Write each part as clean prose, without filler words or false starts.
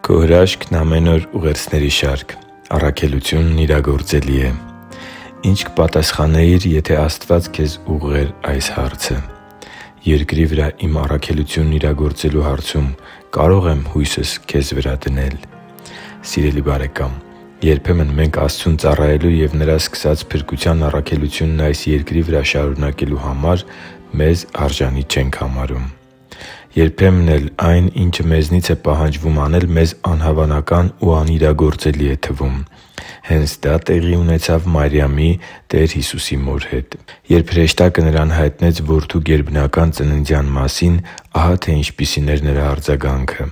Քո հրաշքն ամեն օր ուղերձների շարք։ Առաքելությունն իրագործելի է։ Ինչ կպատասխանեիր, եթե Աստված քեզ ուղղեր այս հարցը. երկրի վրա իմ առաքելությունն իրագործելու հարցում կարո՞ղ եմ հույսս քեզ վրա դնել։ Սիրելի՛ բարեկամ, երբեմն մենք Աստծուն ծառայելու և Նրա սկսած փրկության առաքելությունն այս երկրի վրա շարունակելու համար մեզ արժանի չենք համարում։ Երբեմն էլ այն, ինչը մեզնից է պահանջվում անել, մեզ անհավանական ու անիրագործելի է թվում։ Հենց դա տեղի ունեցավ Մարիամի՝ Տեր Հիսուսի մոր հետ։ Երբ հրեշտակը նրան հայտնեց որդու գերբնական ծննդյան մասին, ահա թե ինչպիսին էր նրա արձագանքը։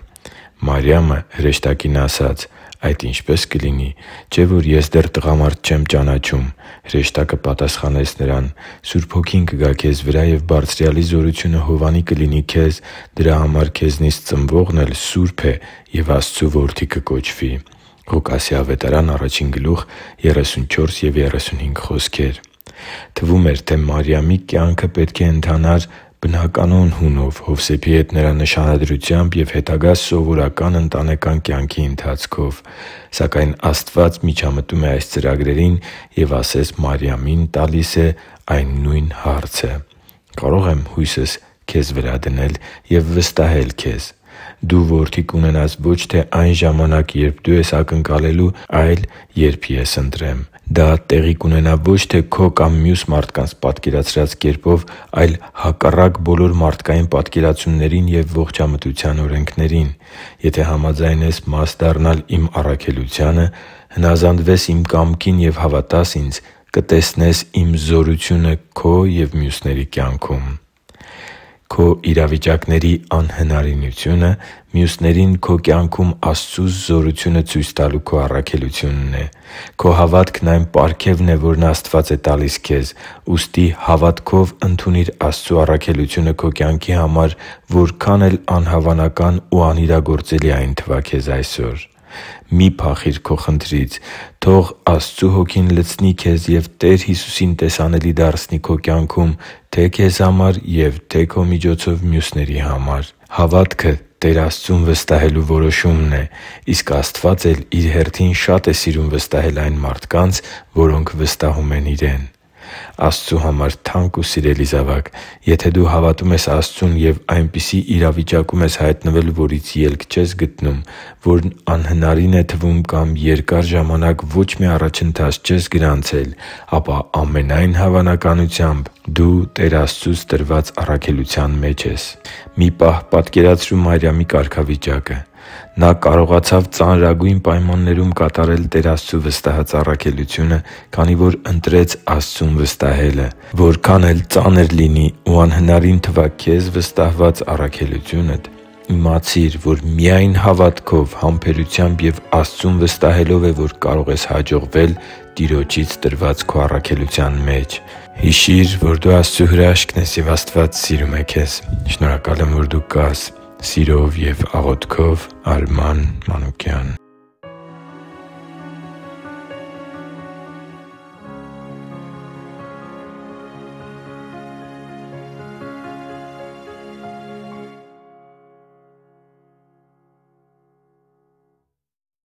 Մարիամը հրեշտակին ասաց. «Այդ ինչպե՞ս կլինի, չէ՞ որ ես դեռ տղամարդ չեմ ճանաչում»։ Հրեշտակը պատասխանեց նրան. «Սուրբ Հոգին կգա քեզ վրա, և Բարձրյալի զորությունը հովանի կլինի քեզ. դրա համար քեզնից ծնվողն էլ սուրբ է և Աստծու որդի կկոչվի» (Ղուկաս 1:34-35 խոսքեր)։ Թվում էր, թե Մարիամի կյանքը պետք է ընթանար բնականոն հունով՝ Հովսեփի հետ նրա նշանադրությամբ և հետագա սովորական ընտանեկան կյանքի ընթացքով։ Սակայն Աստված միջամտում է այս ծրագրերին և ասես Մարիամին տալիս է այն նույն հարցը. «Կարո՞ղ եմ հույսս քեզ վրա դնել և վստահել քեզ։ Դու որդի կունենաս ոչ թե այն ժամանակ, երբ դու ես ակնկալելու, այլ երբ ես ընտրեմ։ Դա տեղի կունենա ոչ թե քո կամ մյուս մարդկանց պատկերացրած կերպով, այլ հակառակ բոլոր մարդկային պատկերացումներին և ողջամտության օրենքներին։ Եթե համաձայնես մաս դառնալ իմ առաքելությանը, հնազանդվես իմ կամքին և հավատաս ինձ, կտեսնես իմ զորությունը քո և մյուսների կյանքում»։ Քո իրավիճակների անհնարինությունը մյուսներին քո կյանքում Աստծու զորությունը ցույց տալու քո առաքելությունն է։ Քո հավատքն այն պարգևն է, որն Աստված է տալիս քեզ։ Ուստի հավատքով ընդունի՛ր Աստծու առաքելությունը քո կյանքի համար, որքան էլ անհավանական ու անիրագործելի այն թվա քեզ այսօր։ Մի՛ փախիր քո խնդրից։ Թող Աստծու Հոգին լցնի քեզ և Տեր Հիսուսին տեսանելի դարձնի քո կյանքում թե՛ քեզ համար և թե՛ քո միջոցով մյուսների համար։ Հավատքը Տեր Աստծուն վստահելու որոշումն է, իսկ Աստված էլ Իր հերթին շատ է սիրում վստահել այն մարդկանց, որոնք վստահում են Իրեն։ Աստծու համար թանկ ու սիրելի՛ զավակ, եթե դու հավատում ես Աստծուն և այնպիսի իրավիճակում ես հայտնվել, որից ելք չես գտնում, որն անհնարին է թվում կամ երկար ժամանակ ոչ մի առաջընթաց չես գրանցել, ապա ամենայն հավանականությամբ դու Տեր Աստծուց տրված առաքելության մեջ ես։ Մի պահ պատկերացրու Մարիամի կարգավիճակը։ Նա կարողացավ ծանրագույն պայմաններում կատարել Տեր Աստծու վստահած առաքելությունը, քանի որ ընտրեց Աստծուն վստահելը։ Որքան էլ ծանր լինի ու անհնարին թվա քեզ վստահված առաքելությունդ, իմացի՛ր, որ միայն հավատքով, համբերությամբ և Աստծուն վստահելով է, որ կարող ես հաջողվել Տիրոջից տրված քո առաքելության մեջ։ Հիշի՛ր, որ դու Աստծո հրաշքն ես, և Աստված սիրում է քեզ։ Շնորհակալ եմ, որ դու կա՛ս։ Սիրով և աղոթքով, Արման Մանուկյան։